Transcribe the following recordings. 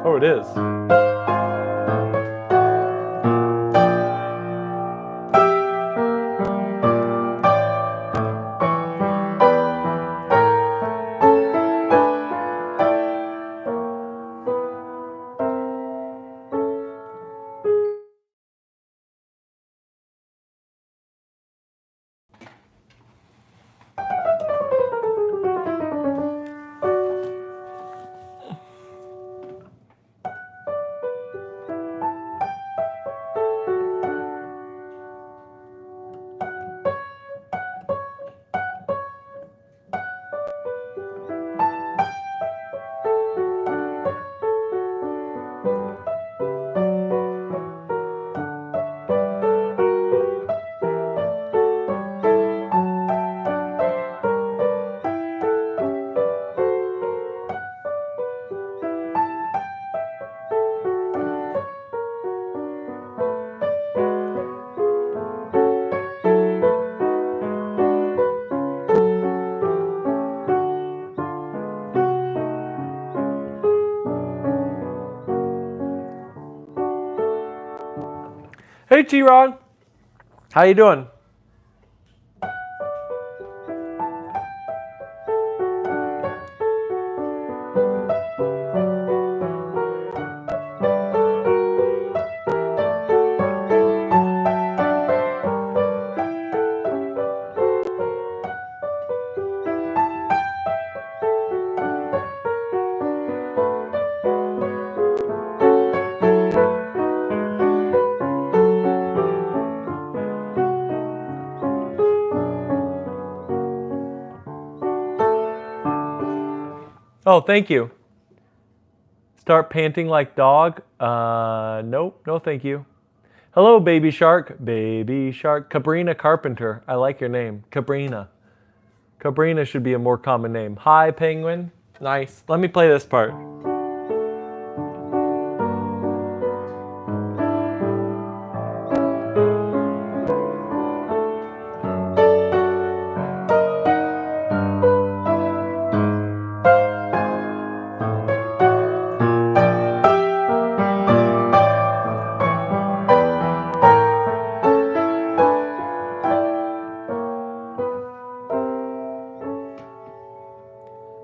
Oh, it is. Hey, T-Rod. How you doing? Oh, thank you. Start panting like dog? Nope, no thank you. Hello, baby shark. Baby shark. Cabrina Carpenter. I like your name. Cabrina. Cabrina should be a more common name. Hi, penguin. Nice. Let me play this part.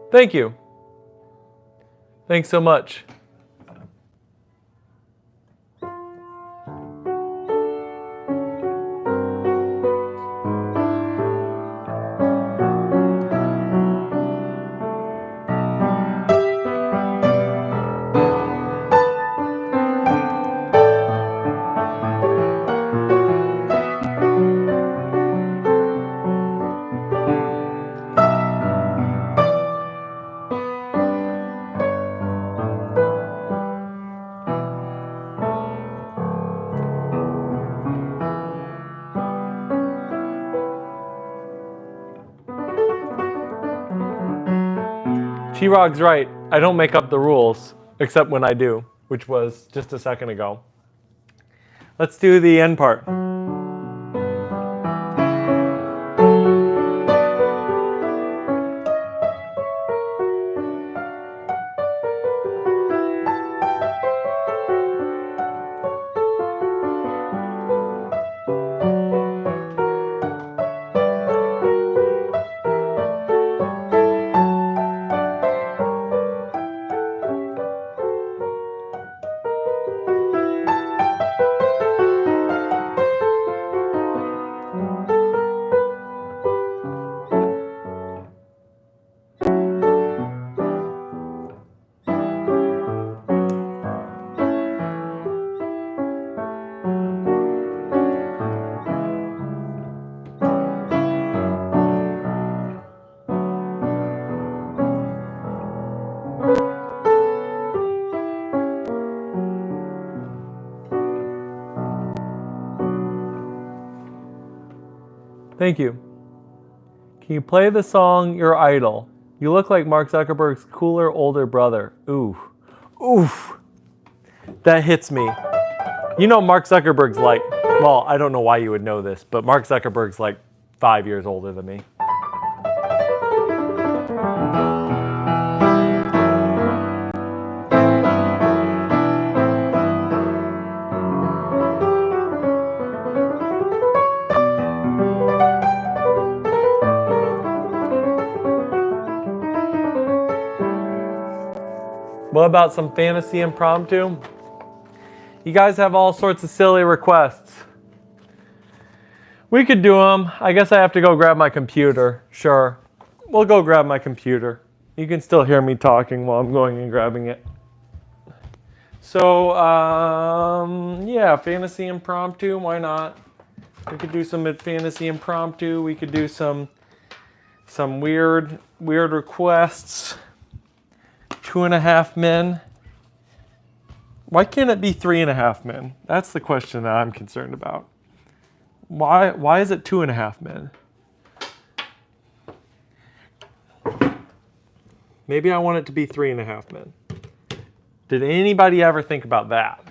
Thank you. Thanks so much. T-Rog's right. I don't make up the rules, except when I do, which was just a second ago. Let's do the end part. Thank you. Can you play the song Your Idol? You look like Mark Zuckerberg's cooler older brother. Oof. Oof. That hits me. You know Mark Zuckerberg's like, well, I don't know why you would know this, but Mark Zuckerberg's like 5 years older than me. What about some fantasy impromptu? You guys have all sorts of silly requests. We could do them. I guess I have to go grab my computer. Sure. We'll go grab my computer. You can still hear me talking while I'm going and grabbing it. So, yeah, fantasy impromptu, why not? We could do some fantasy impromptu. We could do some weird requests. 2.5 men. Why can't it be 3.5 men? That's the question that I'm concerned about. Why is it 2.5 men? Maybe I want it to be 3.5 men. Did anybody ever think about that?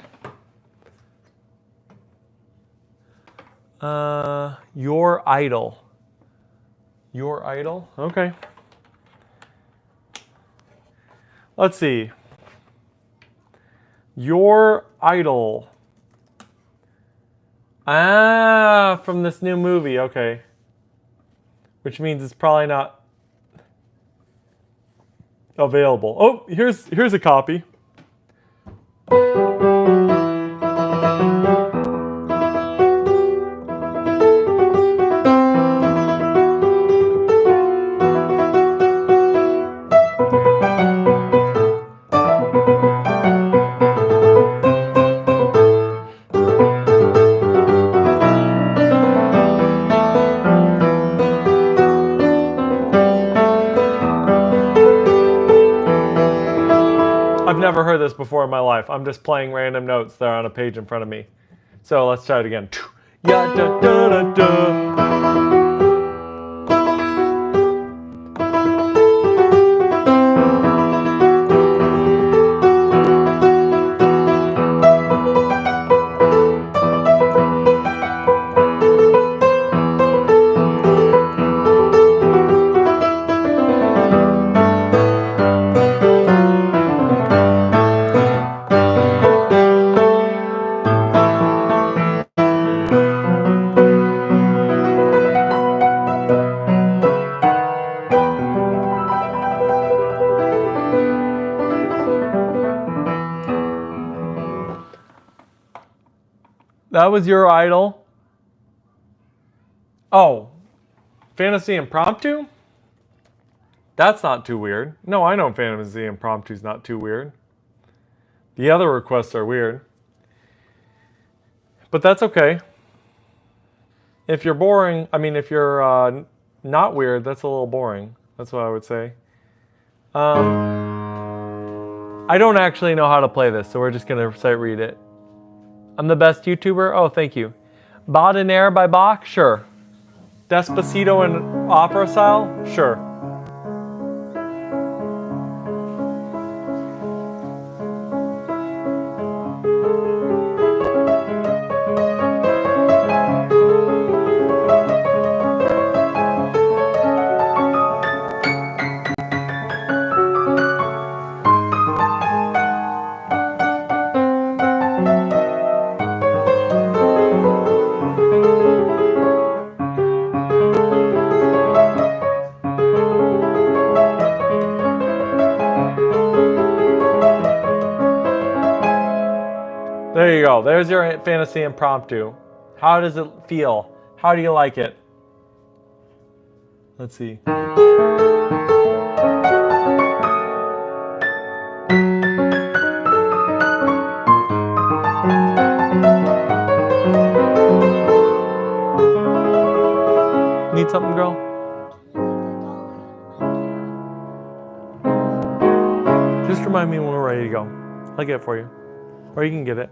Your idol. Your idol? Okay. Let's see. Your idol. Ah, from this new movie. Okay. Which means it's probably not available. Oh, here's a copy. I've never heard this before in my life. I'm just playing random notes that are on a page in front of me. So let's try it again. Ya da da da da. That was your idol. Oh, fantasy impromptu? That's not too weird. No, I know fantasy impromptu is not too weird. The other requests are weird. But that's okay. If you're boring, if you're not weird, that's a little boring. That's what I would say. I don't actually know how to play this, so we're just going to sight read it. I'm the best YouTuber? Oh, thank you. Baudelaire by Bach? Sure. Despacito in opera style? Sure. There you go. There's your fantasy impromptu. How does it feel? How do you like it? Let's see. Need something, girl? Just remind me when we're ready to go. I'll get it for you. Or you can get it.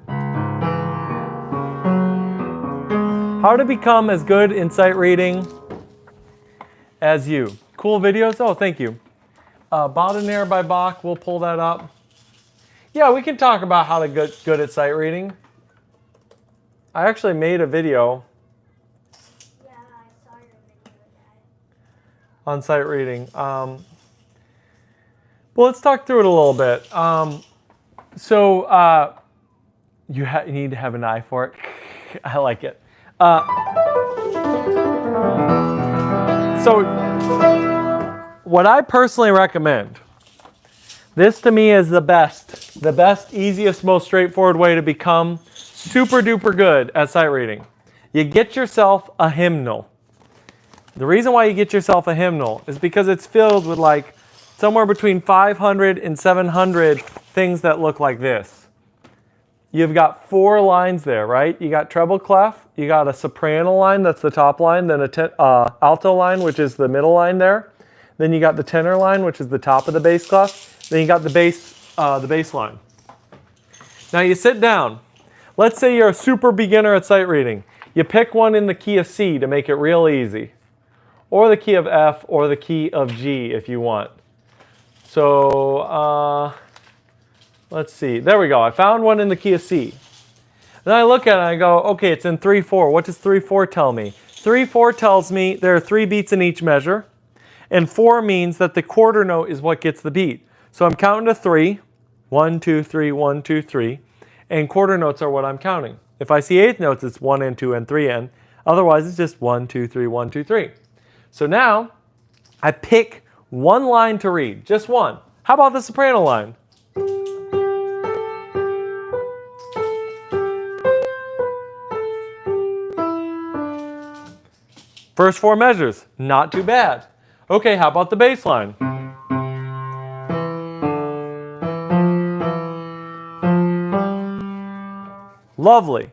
How to become as good in sight reading as you. Cool videos? Oh, thank you. Baudelaire by Bach, we'll pull that up. Yeah, we can talk about how to get good at sight reading. I actually made a video. Yeah, I saw your video today. On sight reading. Well, let's talk through it a little bit. You need to have an eye for it. I like it. So what I personally recommend This to me is the best, easiest, most straightforward way to become super duper good at sight reading. You get yourself a hymnal. The reason why you get yourself a hymnal is because it's filled with like somewhere between 500 and 700 things that look like this. You've got 4 lines there, right? You got treble clef, you got a soprano line, that's the top line, then a alto line, which is the middle line there. Then you got the tenor line, which is the top of the bass clef. Then you got the bass line. Now you sit down. Let's say you're a super beginner at sight reading. You pick one in the key of C to make it real easy. Or the key of F, or the key of G if you want. So, let's see. There we go. I found one in the key of C. Then I look at it and I go, okay, it's in 3/4. What does 3/4 tell me? 3/4 tells me there are 3 beats in each measure. And 4 means that the quarter note is what gets the beat. So I'm counting to 3. 1, 2, 3, 1, 2, 3. And quarter notes are what I'm counting. If I see eighth notes, it's 1 and 2 and 3 and. Otherwise, it's just 1, 2, 3, 1, 2, 3. So now I pick one line to read, just one. How about the soprano line? First 4 measures, not too bad. Okay, how about the bass line? Lovely.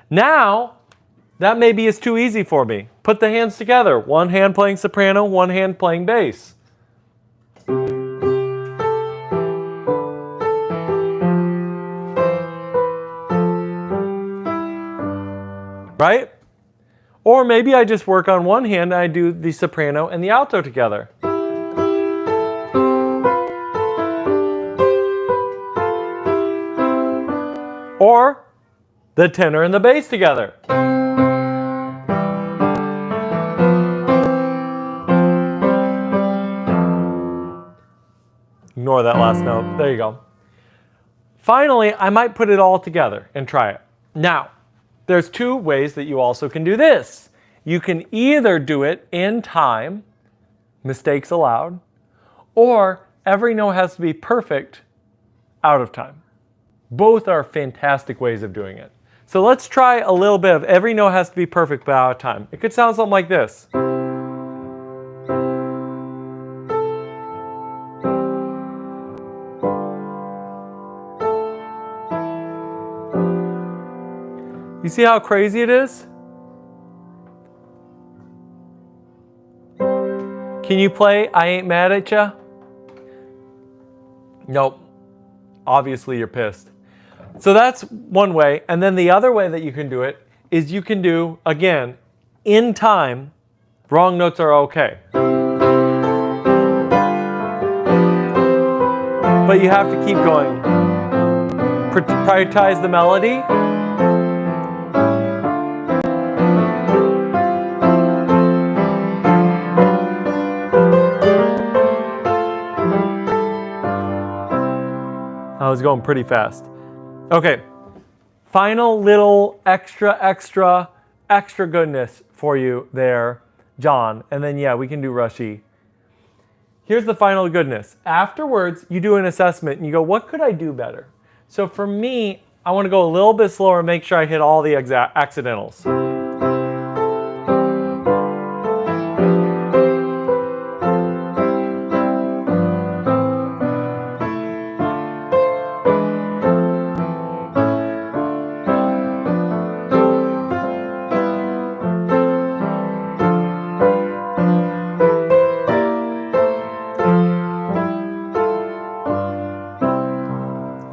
Now, that maybe is too easy for me. Put the hands together. One hand playing soprano, one hand playing bass. Right? Or maybe I just work on one hand and I do the soprano and the alto together. Or the tenor and the bass together. Ignore that last note. There you go. Finally, I might put it all together and try it. Now, there's 2 ways that you also can do this. You can either do it in time, mistakes allowed, or every note has to be perfect out of time. Both are fantastic ways of doing it. So let's try a little bit of every note has to be perfect but out of time. It could sound something like this. You see how crazy it is? Can you play I Ain't Mad at Ya? Nope. Obviously you're pissed. So that's one way. And then the other way that you can do it is you can do, again, in time, wrong notes are okay. But you have to keep going. Prioritize the melody. I was going pretty fast. Okay, final little extra goodness for you there, John. And then yeah, we can do Rushy. Here's the final goodness. Afterwards, you do an assessment and you go, what could I do better? So for me, I want to go a little bit slower and make sure I hit all the accidentals.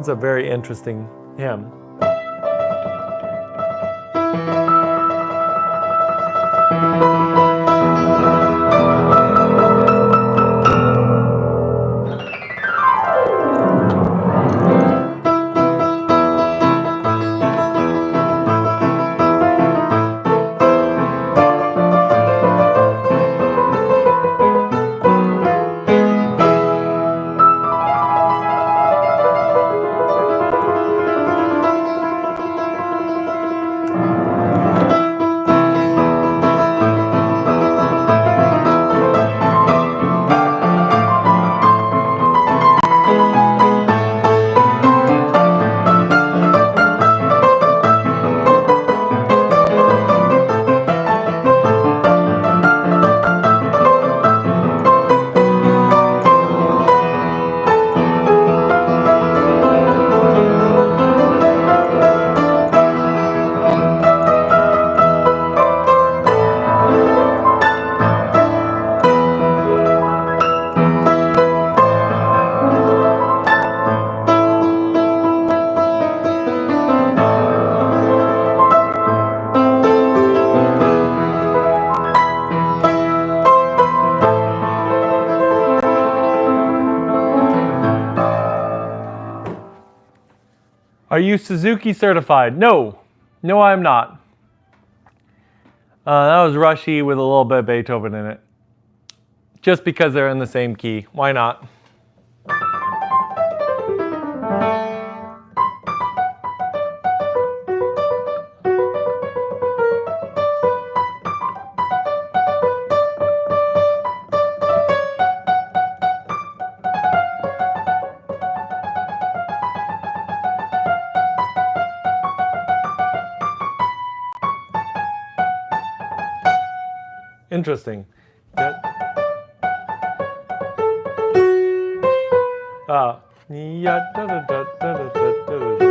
It's a very interesting hymn. Are you Suzuki certified? No. No, I'm not. That was Rushy with a little bit of Beethoven in it. Just because they're in the same key. Why not? Interesting. Yeah, da, da, da, da, da, da, da, da.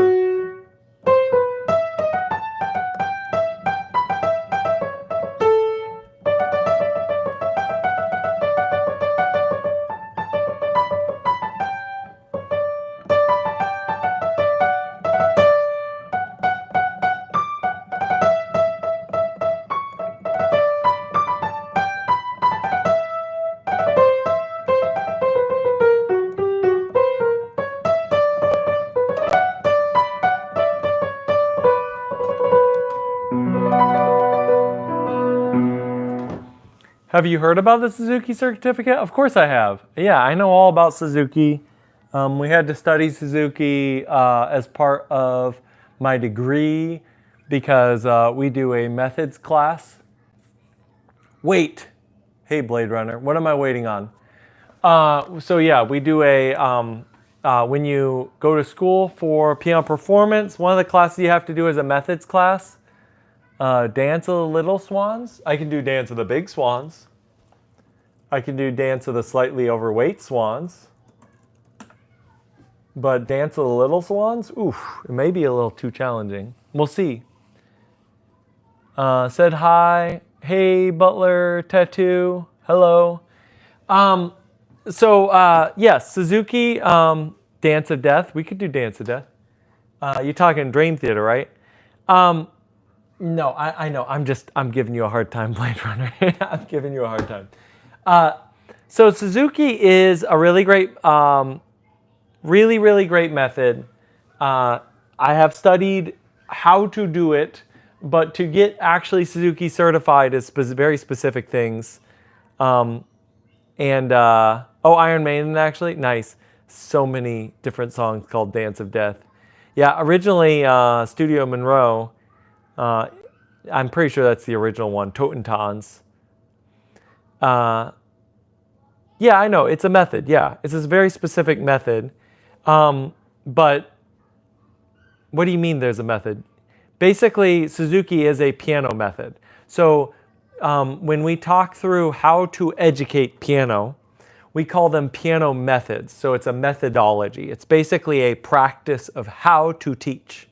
Have you heard about the Suzuki certificate? Of course I have. Yeah, I know all about Suzuki. We had to study Suzuki as part of my degree because we do a methods class. Wait. Hey, Blade Runner, what am I waiting on? So yeah, we do a, when you go to school for piano performance, one of the classes you have to do is a methods class. Dance of the Little Swans. I can do Dance of the Big Swans. I can do Dance of the Slightly Overweight Swans. But Dance of the Little Swans, oof, it may be a little too challenging. We'll see. Said hi. Hey, Butler Tattoo. Hello. Yes, Suzuki, Dance of Death. We could do Dance of Death. You're talking Dream Theater, right? No, I know. I'm giving you a hard time, Blade Runner. I'm giving you a hard time. So Suzuki is a really great, really, really great method. I have studied how to do it, but to get actually Suzuki certified is very specific things. Iron Maiden actually, nice. So many different songs called Dance of Death. Yeah, originally Studio Monroe. I'm pretty sure that's the original one, Totentons. Yeah, I know, it's a method, yeah. It's a very specific method. But what do you mean there's a method? Basically, Suzuki is a piano method. So when we talk through how to educate piano, we call them piano methods. So it's a methodology. It's basically a practice of how to teach.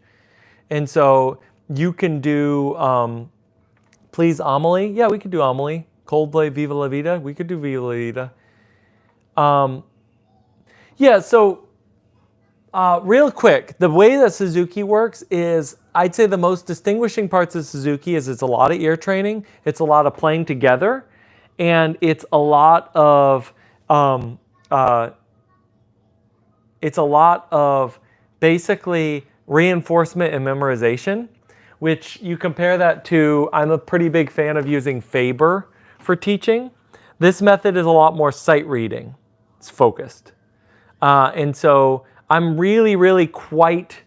And so you can do, please, Amelie. Yeah, we could do Amelie. Coldplay, Viva La Vida. We could do Viva La Vida. Real quick, the way that Suzuki works is, I'd say the most distinguishing parts of Suzuki is it's a lot of ear training, it's a lot of playing together, and it's a lot of basically reinforcement and memorization, which you compare that to, I'm a pretty big fan of using Faber for teaching. This method is a lot more sight reading. It's focused. And so I'm really, really quite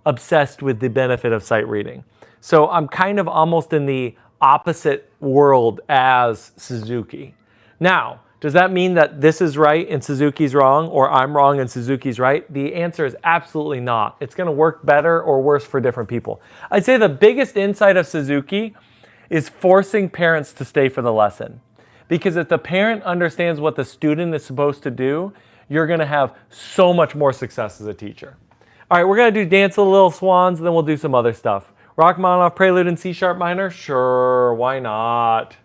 obsessed with the benefit of sight reading. So I'm kind of almost in the opposite world as Suzuki. Now, does that mean that this is right and Suzuki's wrong, or I'm wrong and Suzuki's right? The answer is absolutely not. It's going to work better or worse for different people. I'd say the biggest insight of Suzuki is forcing parents to stay for the lesson. Because if the parent understands what the student is supposed to do, you're going to have so much more success as a teacher. All right, we're going to do Dance of the Little Swans, and then we'll do some other stuff. Rachmaninoff Prelude in C sharp minor? Sure, why not?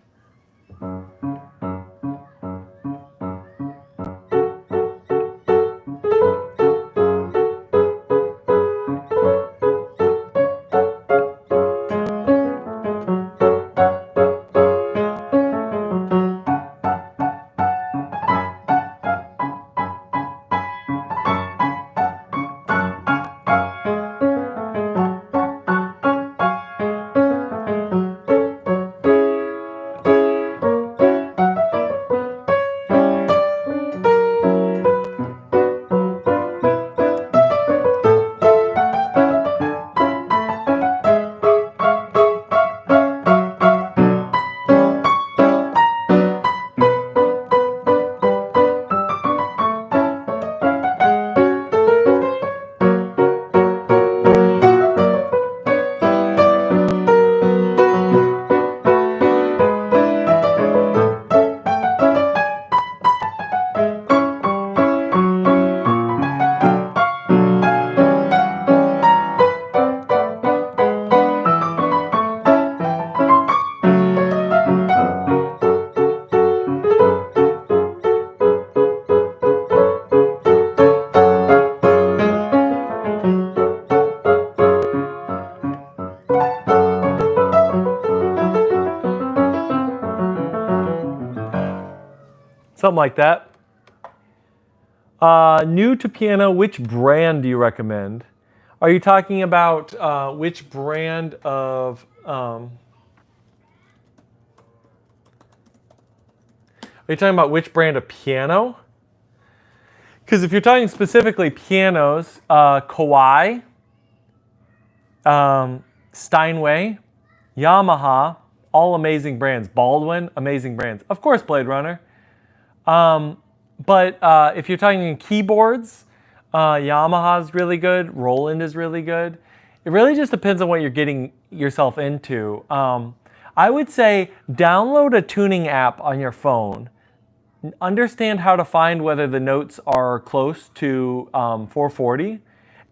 Something like that. New to piano, which brand do you recommend? Are you talking about which brand of... are you talking about which brand of piano? Because if you're talking specifically pianos, Kawai, Steinway, Yamaha, all amazing brands. Baldwin, amazing brands. Of course, Blade Runner. But if you're talking keyboards, Yamaha is really good. Roland is really good. It really just depends on what you're getting yourself into. I would say download a tuning app on your phone. Understand how to find whether the notes are close to 440,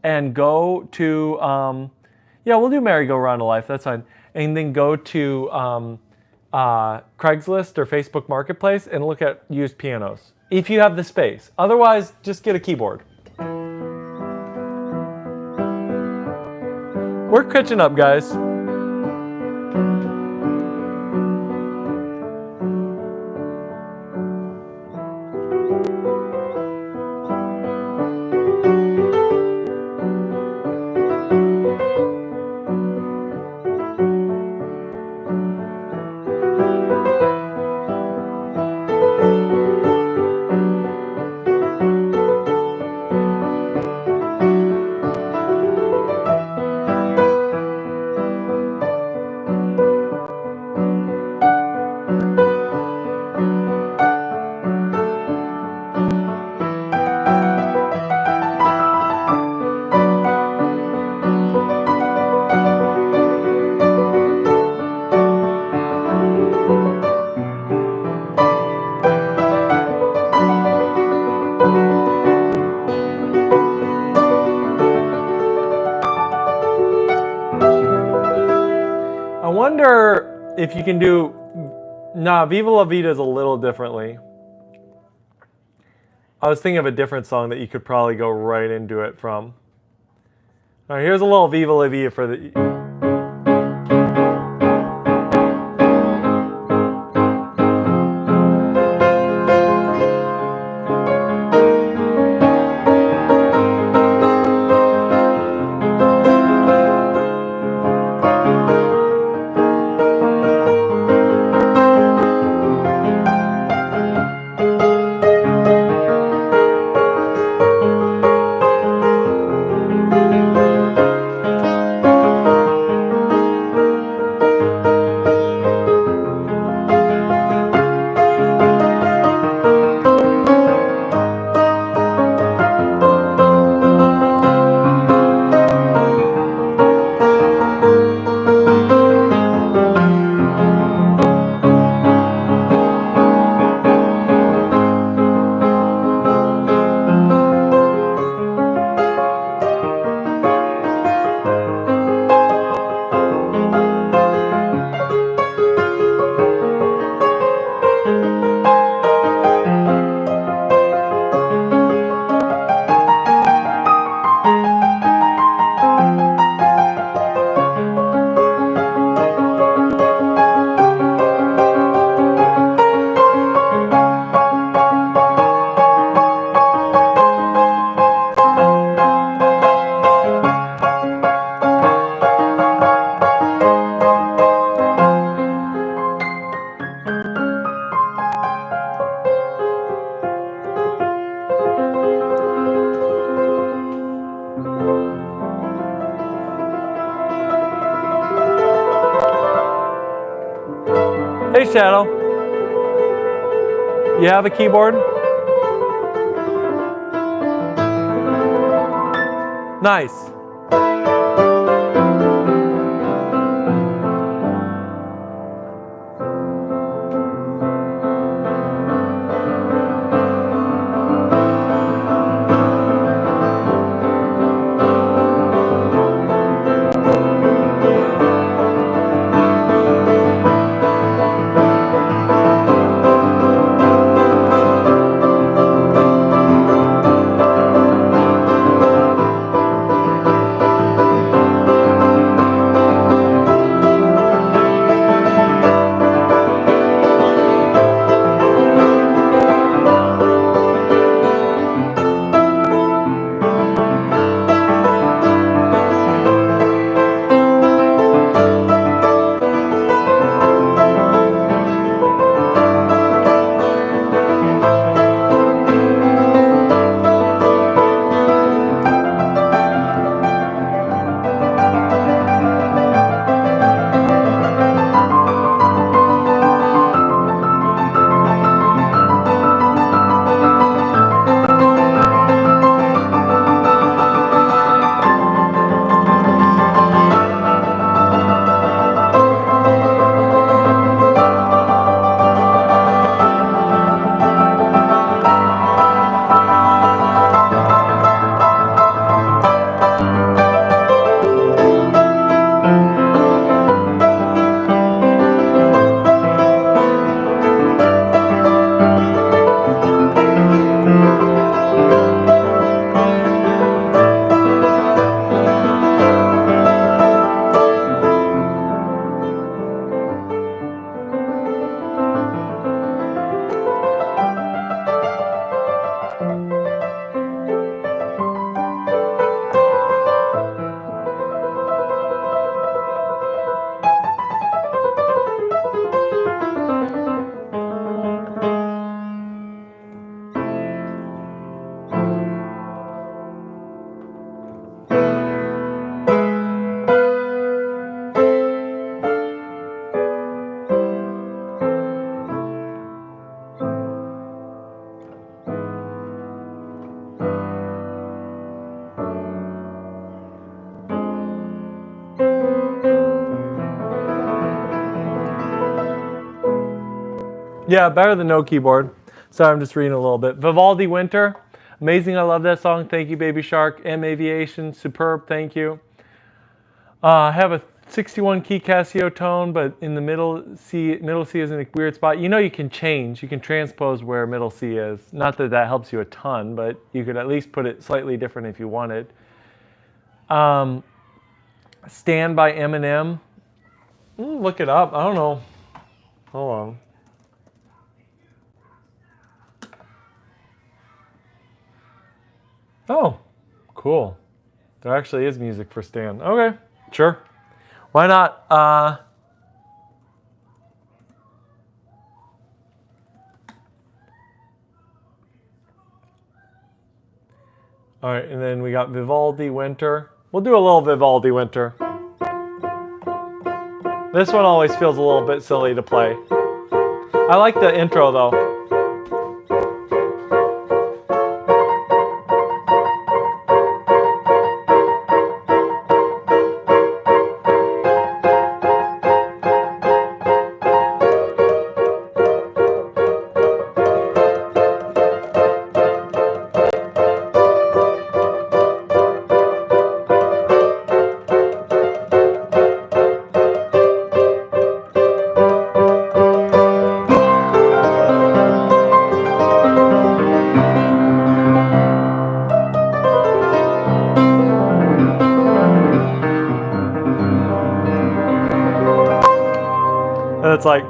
and go to, yeah, we'll do Merry-Go-Round of Life, that's fine. And then go to Craigslist or Facebook Marketplace and look at used pianos, if you have the space. Otherwise, just get a keyboard. We're catching up, guys. I wonder if you can do... Nah, Viva La Vida is a little differently. I was thinking of a different song that you could probably go right into it from. All right, here's a little Viva La Vida for the... Hey, Shadow. You have a keyboard? Nice. Yeah, better than no keyboard. Sorry, I'm just reading a little bit. Vivaldi Winter. Amazing. I love that song. Thank you, Baby Shark. M Aviation. Superb. Thank you. I have a 61 key Casio tone, but in the middle C is in a weird spot. You know, you can change. You can transpose where middle C is. Not that that helps you a ton, but you could at least put it slightly different if you wanted. Stand by Eminem. Look it up. I don't know. Hold on. Oh, cool. There actually is music for Stan. Okay, sure. Why not? All right, and then we got Vivaldi Winter. We'll do a little Vivaldi Winter. This one always feels a little bit silly to play. I like the intro though. And it's like,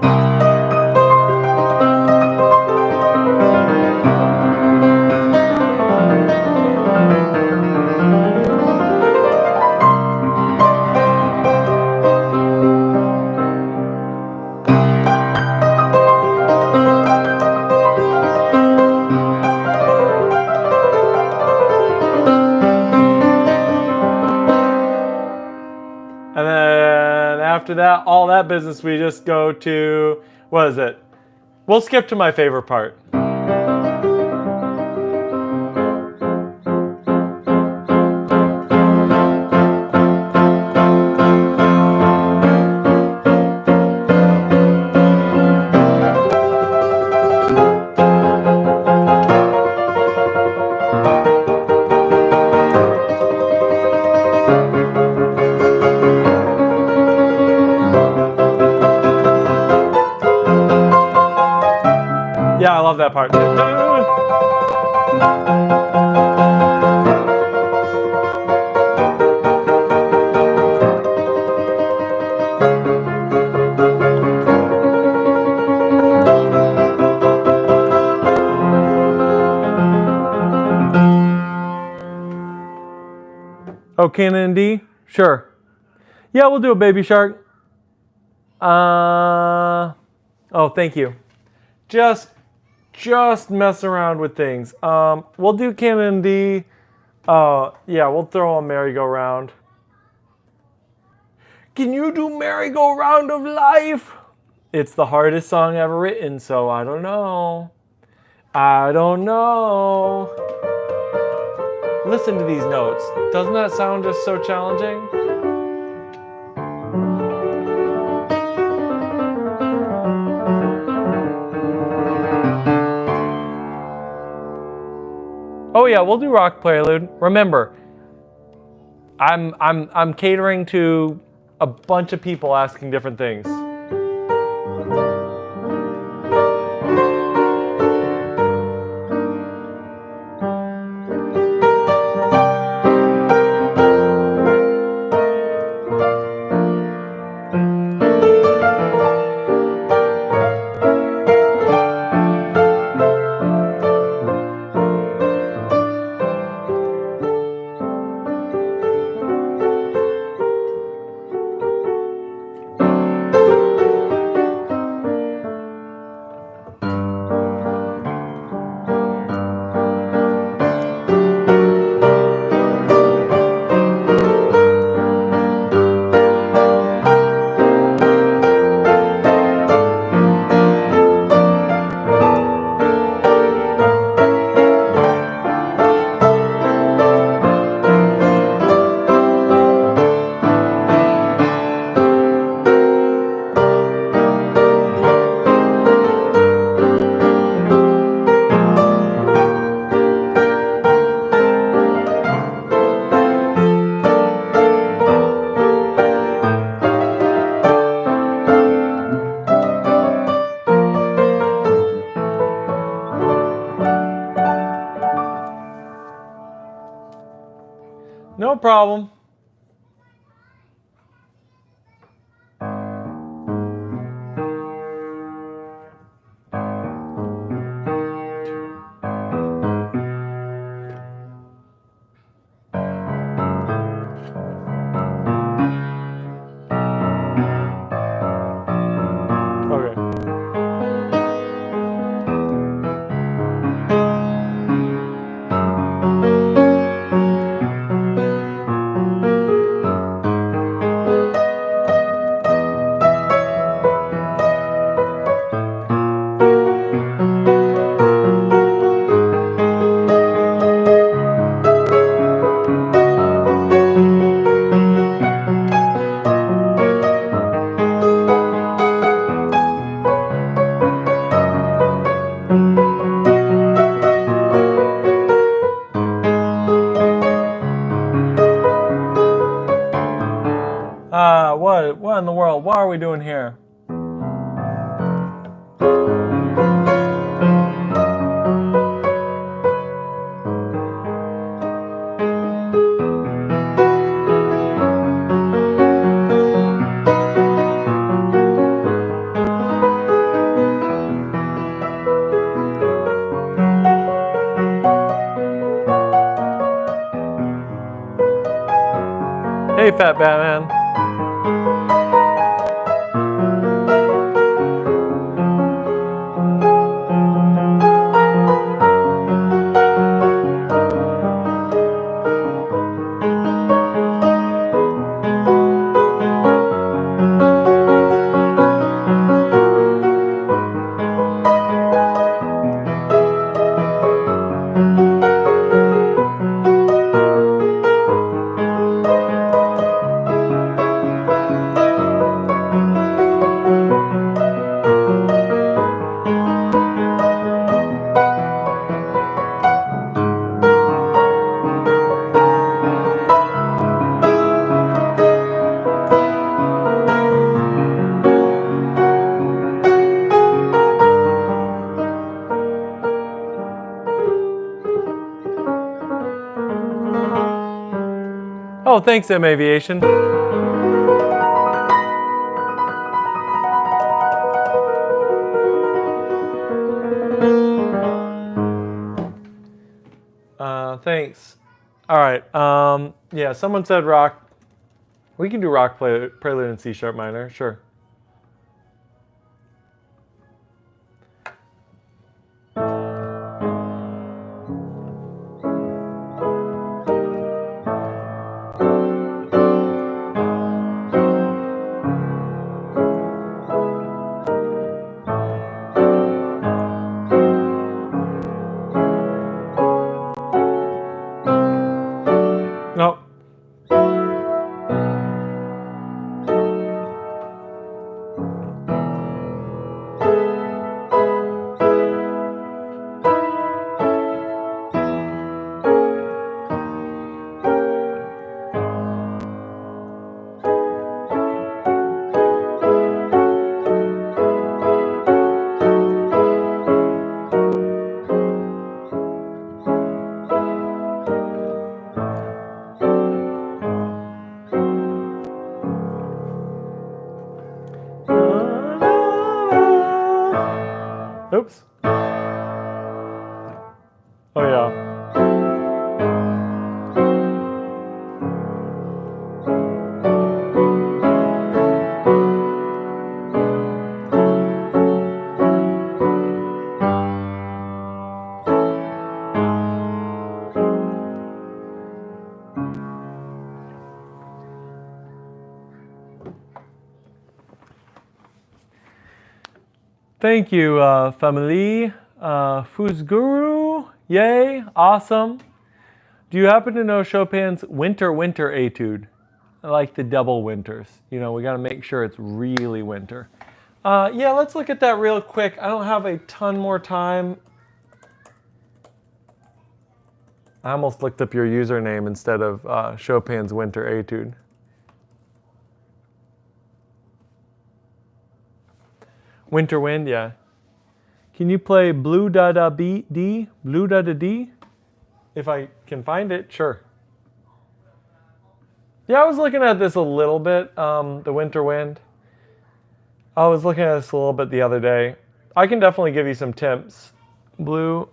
and then after that, all that business, we just go to, what is it? We'll skip to my favorite part. Yeah, I love that part. Oh, Canon D? Sure. Yeah, we'll do a Baby Shark. Oh, thank you. Just mess around with things. We'll do Canon D. Yeah, we'll throw a merry-go-round. Can you do merry-go-round of life? It's the hardest song ever written, so I don't know. I don't know. Listen to these notes. Doesn't that sound just so challenging? Oh yeah, we'll do Rock Prelude. Remember, I'm catering to a bunch of people asking different things. problem. Okay. What in the world? What are we doing here? Hey, Fat Batman. Oh, thanks, M Aviation. Thanks. All right. Yeah, someone said rock. We can do rock prelude in C sharp minor. Sure. No. Oops. Oh, yeah. Thank you, family. Fuzguru, yay, awesome. Do you happen to know Chopin's Winter Etude? I like the double winters. You know, we got to make sure it's really winter. Yeah, let's look at that real quick. I don't have a ton more time. I almost looked up your username instead of Chopin's Winter Etude. Winter Wind, yeah. Can you play Blue Da Da D? Blue Da Da D? If I can find it, sure. Yeah, I was looking at this a little bit, the winter wind. I was looking at this a little bit the other day. I can definitely give you some tips. Blue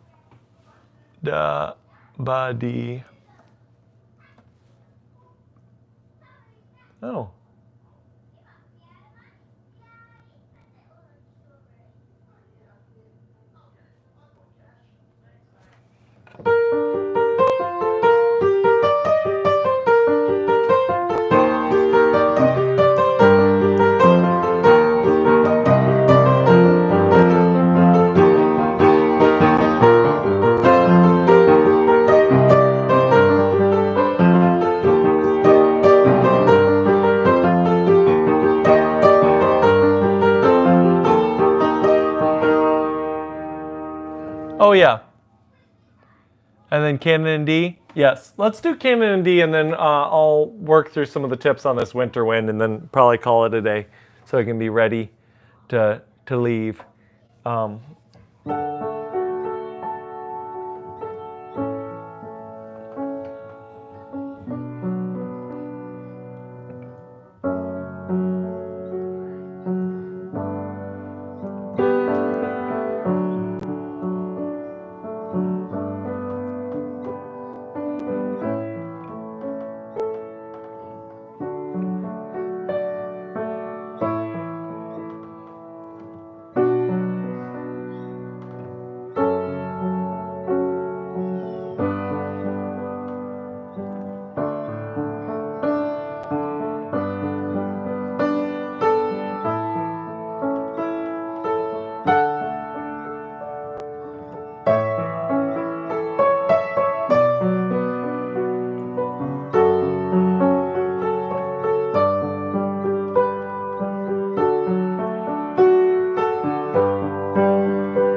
da ba dee. Oh. Oh yeah. And then Canon and D? Yes. Let's do Canon and D, and then I'll work through some of the tips on this winter wind, and then probably call it a day so I can be ready to leave.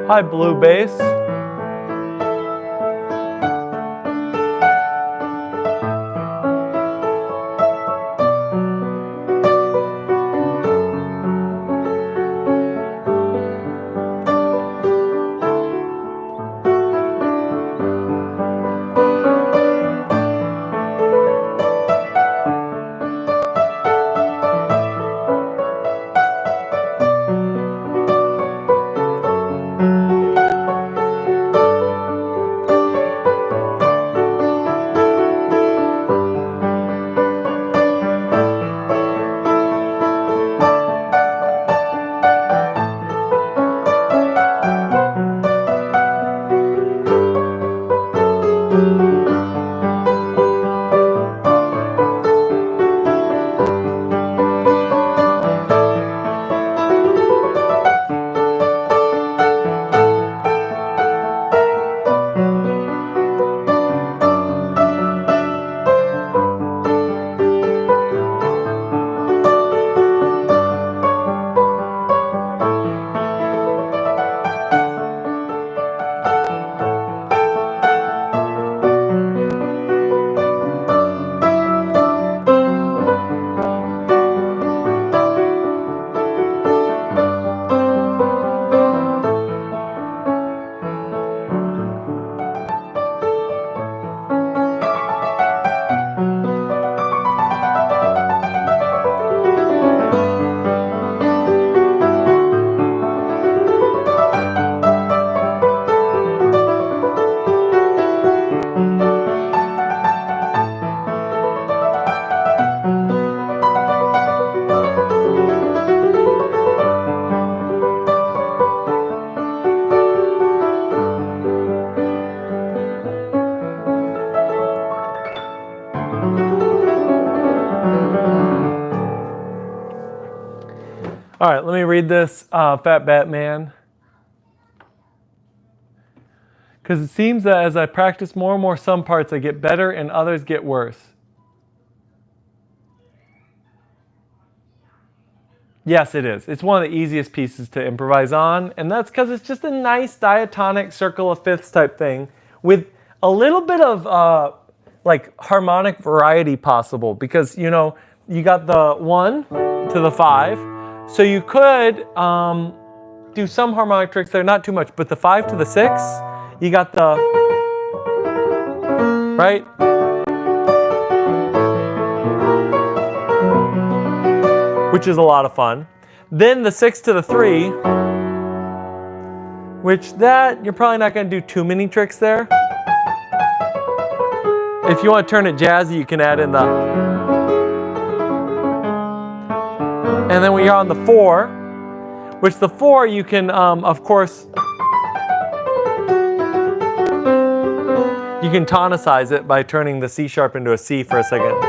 Hi, Blue Bass. All right, let me read this, Fat Batman. Because it seems that as I practice more and more some parts, I get better and others get worse. Yes, it is. It's one of the easiest pieces to improvise on, and that's because it's just a nice diatonic circle of fifths type thing with a little bit of like harmonic variety possible, because you know you got the 1 to the 5, so you could do some harmonic tricks there, not too much, but the 5 to the 6, you got the right. which is a lot of fun. Then the 6 to the 3, which that, you're probably not going to do too many tricks there. If you want to turn it jazzy, you can add in the... And then when you're on the 4, which the 4 you can, of course, you can tonicize it by turning the C sharp into a C for a second.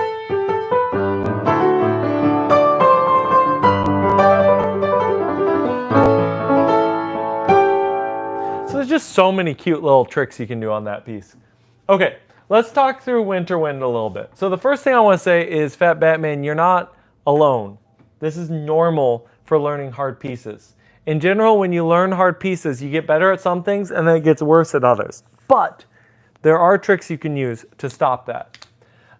So there's just so many cute little tricks you can do on that piece. Okay, let's talk through Winter Wind a little bit. So the first thing I want to say is, Fat Batman, you're not alone. This is normal for learning hard pieces. In general, when you learn hard pieces, you get better at some things and then it gets worse at others. But there are tricks you can use to stop that.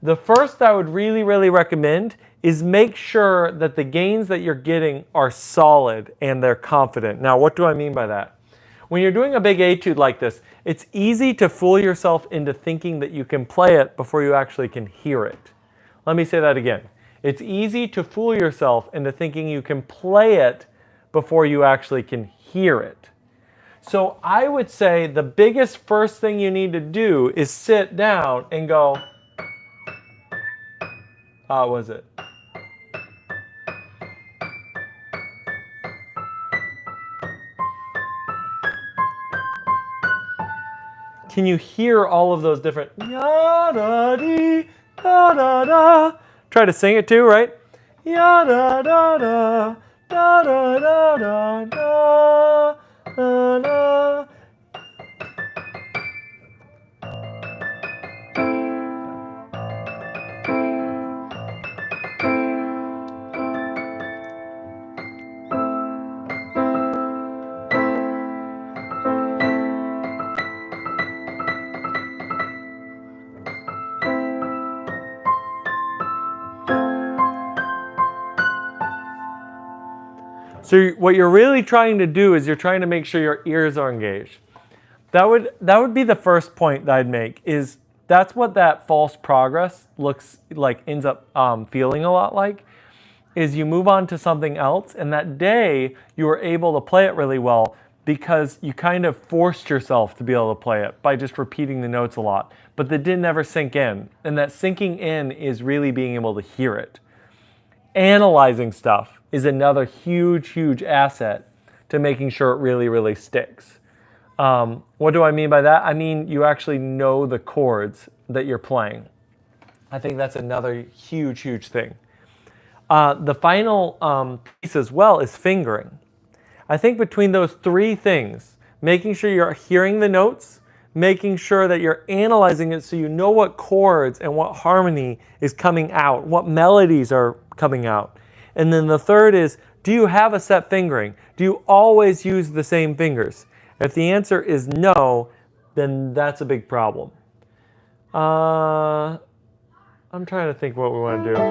The first I would really, really recommend is make sure that the gains that you're getting are solid and they're confident. Now, what do I mean by that? When you're doing a big etude like this, it's easy to fool yourself into thinking that you can play it before you actually can hear it. Let me say that again. It's easy to fool yourself into thinking you can play it before you actually can hear it. So I would say the biggest first thing you need to do is sit down and go, what was it? Can you hear all of those different ya-da-dee, da-da-da? Try to sing it too, right? Ya-da-da-da, da-da-da-da, da-da. So what you're really trying to do is you're trying to make sure your ears are engaged. That would be the first point that I'd make, is that's what that false progress looks like, ends up feeling a lot like, is you move on to something else and that day you were able to play it really well because you kind of forced yourself to be able to play it by just repeating the notes a lot, but that didn't ever sink in. And that sinking in is really being able to hear it. Analyzing stuff is another huge, huge asset to making sure it really, really sticks. What do I mean by that? I mean, you actually know the chords that you're playing. I think that's another huge, huge thing. The final piece as well is fingering. I think between those three things, making sure you're hearing the notes, making sure that you're analyzing it so you know what chords and what harmony is coming out, what melodies are coming out. And then the third is, do you have a set fingering? Do you always use the same fingers? If the answer is no, then that's a big problem. I'm trying to think what we want to do.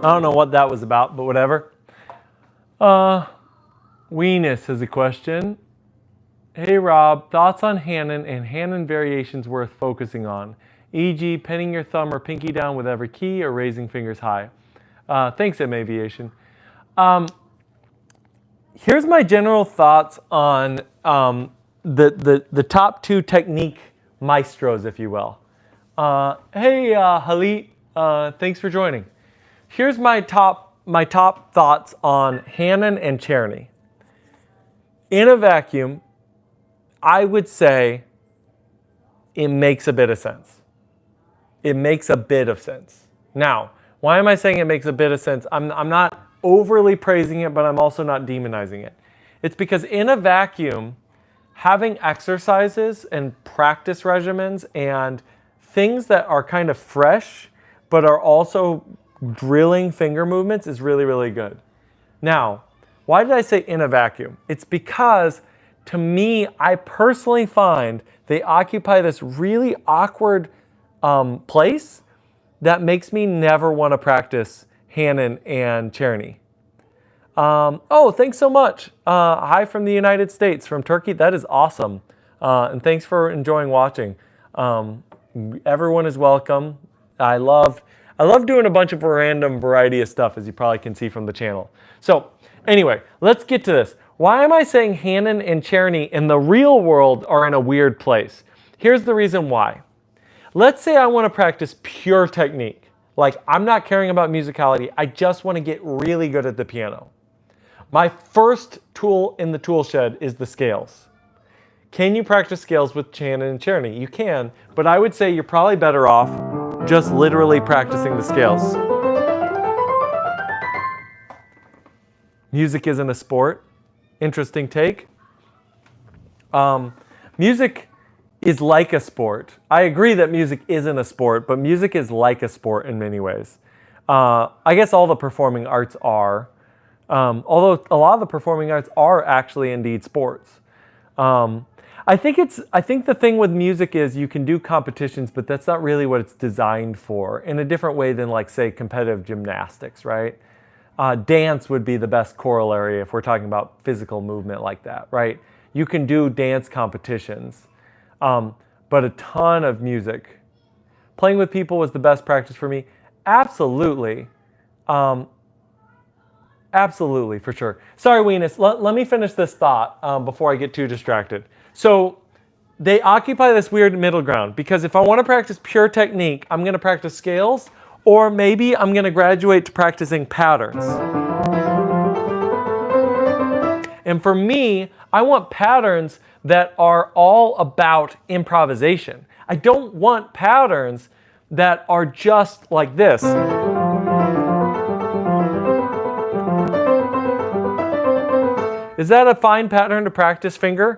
I don't know what that was about, but whatever. Weenus has a question. Hey Rob, thoughts on Hanon and Hanon variations worth focusing on? E.g., penning your thumb or pinky down with every key or raising fingers high. Thanks, M Aviation. Here's my general thoughts on the top two technique maestros, if you will. Hey Halit, Thanks for joining. Here's my top thoughts on Hanon and Czerny. In a vacuum, I would say it makes a bit of sense. It makes a bit of sense. Now, why am I saying it makes a bit of sense? I'm not overly praising it, but I'm also not demonizing it. It's because in a vacuum, having exercises and practice regimens and things that are kind of fresh, but are also drilling finger movements is really, really good. Now, why did I say in a vacuum? It's because, to me, I personally find they occupy this really awkward place that makes me never want to practice Hanon and Czerny. Oh, thanks so much. Hi from the United States, from Turkey. That is awesome. And thanks for enjoying watching. Everyone is welcome. I love doing a bunch of random variety of stuff, as you probably can see from the channel. So anyway, let's get to this. Why am I saying Hanon and Czerny in the real world are in a weird place? Here's the reason why. Let's say I want to practice pure technique. Like, I'm not caring about musicality. I just want to get really good at the piano. My first tool in the tool shed is the scales. Can you practice scales with Hanon and Czerny? You can, but I would say you're probably better off just literally practicing the scales. Music isn't a sport. Interesting take. Music is like a sport. I agree that music isn't a sport, but music is like a sport in many ways. I guess all the performing arts are, although a lot of the performing arts are actually indeed sports. I think the thing with music is you can do competitions, but that's not really what it's designed for, in a different way than, like, say, competitive gymnastics, right? Dance would be the best corollary if we're talking about physical movement like that, right? You can do dance competitions. But a ton of music. Playing with people was the best practice for me. Absolutely. Absolutely, for sure. Sorry, Weenus. Let me finish this thought before I get too distracted. So they occupy this weird middle ground, because if I want to practice pure technique, I'm going to practice scales, or maybe I'm going to graduate to practicing patterns. And for me, I want patterns that are all about improvisation. I don't want patterns that are just like this. Is that a fine pattern to practice fingers?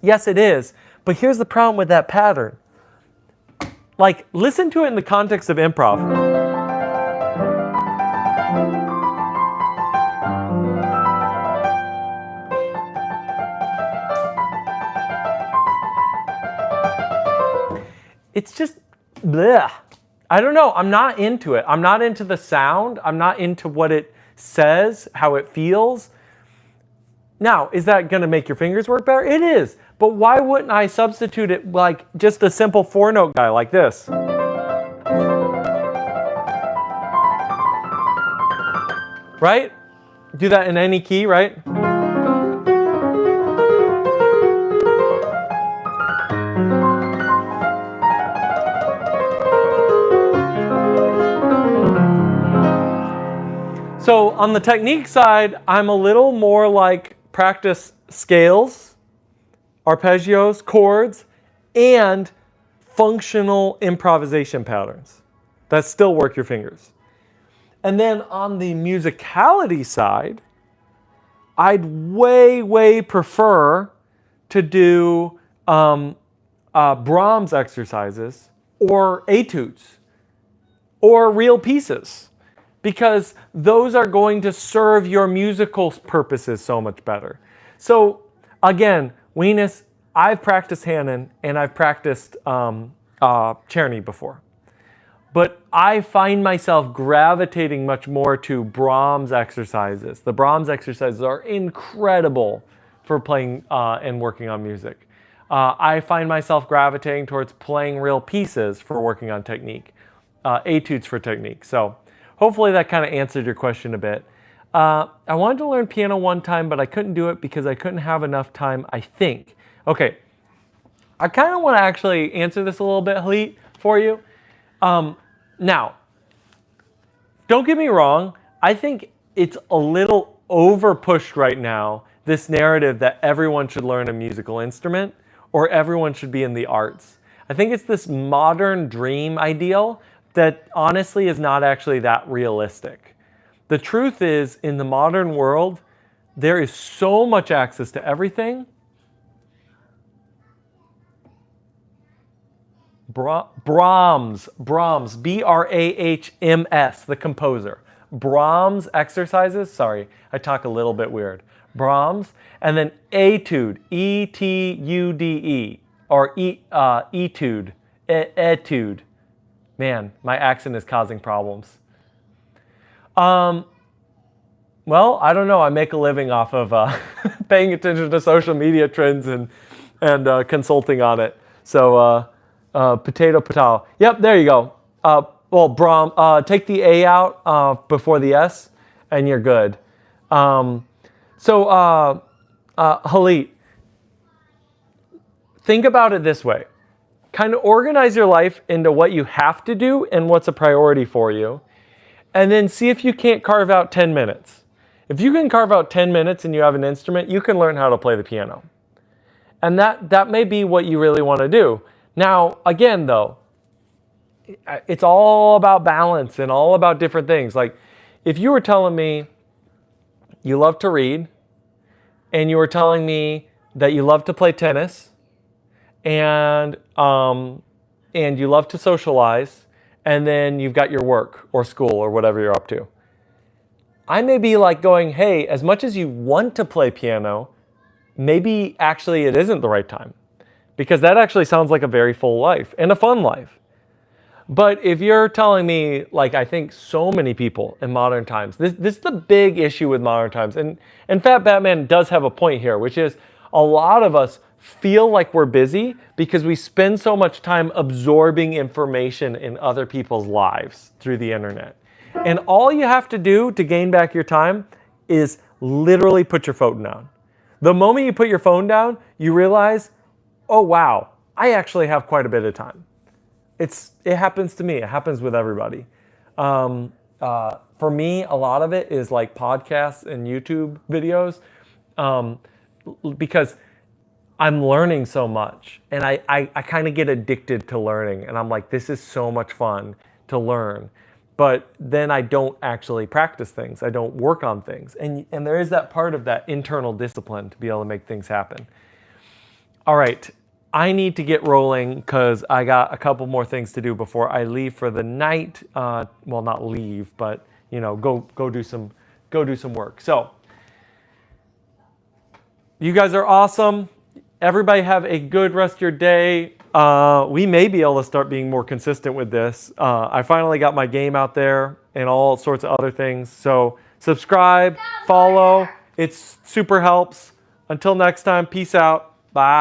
Yes, it is. But here's the problem with that pattern. Like, listen to it in the context of improv. It's just, bleh. I don't know. I'm not into it. I'm not into the sound. I'm not into what it says, how it feels. Now, is that going to make your fingers work better? It is. But why wouldn't I substitute it like just a simple 4-note guy like this? Right? Do that in any key, right? So on the technique side, I'm a little more like practice scales, arpeggios, chords, and functional improvisation patterns that still work your fingers. And then on the musicality side, I'd way prefer to do Brahms exercises or etudes or real pieces, because those are going to serve your musical purposes so much better. So again, Weenus, I've practiced Hanon and I've practiced Czerny before. But I find myself gravitating much more to Brahms exercises. The Brahms exercises are incredible for playing and working on music. I find myself gravitating towards playing real pieces for working on technique, etudes for technique. So hopefully that kind of answered your question a bit. I wanted to learn piano one time, but I couldn't do it because I couldn't have enough time, I think. Okay, I kind of want to actually answer this a little bit, Halit, for you. Now, don't get me wrong. I think it's a little over pushed right now, this narrative that everyone should learn a musical instrument or everyone should be in the arts. I think it's this modern dream ideal that honestly is not actually that realistic. The truth is, in the modern world, there is so much access to everything. Brahms, Brahms, the composer. Brahms exercises, sorry, I talk a little bit weird. Brahms, and then etude, E-T-U-D-E, or etude, etude. Man, my accent is causing problems. Well, I don't know. I make a living off of paying attention to social media trends and consulting on it. So potato. Yep, there you go. Well, take the A out before the S, and you're good. Halit, think about it this way. Kind of organize your life into what you have to do and what's a priority for you. And then see if you can't carve out 10 minutes. If you can carve out 10 minutes and you have an instrument, you can learn how to play the piano. And that may be what you really want to do. Now, again, though, it's all about balance and all about different things. Like, if you were telling me you love to read, and you were telling me that you love to play tennis, and you love to socialize, and then you've got your work or school or whatever you're up to, I may be like going, hey, as much as you want to play piano, maybe actually it isn't the right time. Because that actually sounds like a very full life and a fun life. But if you're telling me, like I think so many people in modern times, this is the big issue with modern times. And Fat Batman does have a point here, which is a lot of us feel like we're busy because we spend so much time absorbing information in other people's lives through the internet. And all you have to do to gain back your time is literally put your phone down. The moment you put your phone down, you realize, oh wow, I actually have quite a bit of time. It happens to me. It happens with everybody. For me, a lot of it is like podcasts and YouTube videos because I'm learning so much. And I kind of get addicted to learning. And I'm like, this is so much fun to learn. But then I don't actually practice things. I don't work on things. And there is that part of that internal discipline to be able to make things happen. All right. I need to get rolling because I got a couple more things to do before I leave for the night. Well, not leave, but go do some work. So, you guys are awesome. Everybody have a good rest of your day. We may be able to start being more consistent with this. I finally got my game out there and all sorts of other things. So subscribe, follow. It super helps. Until next time, peace out.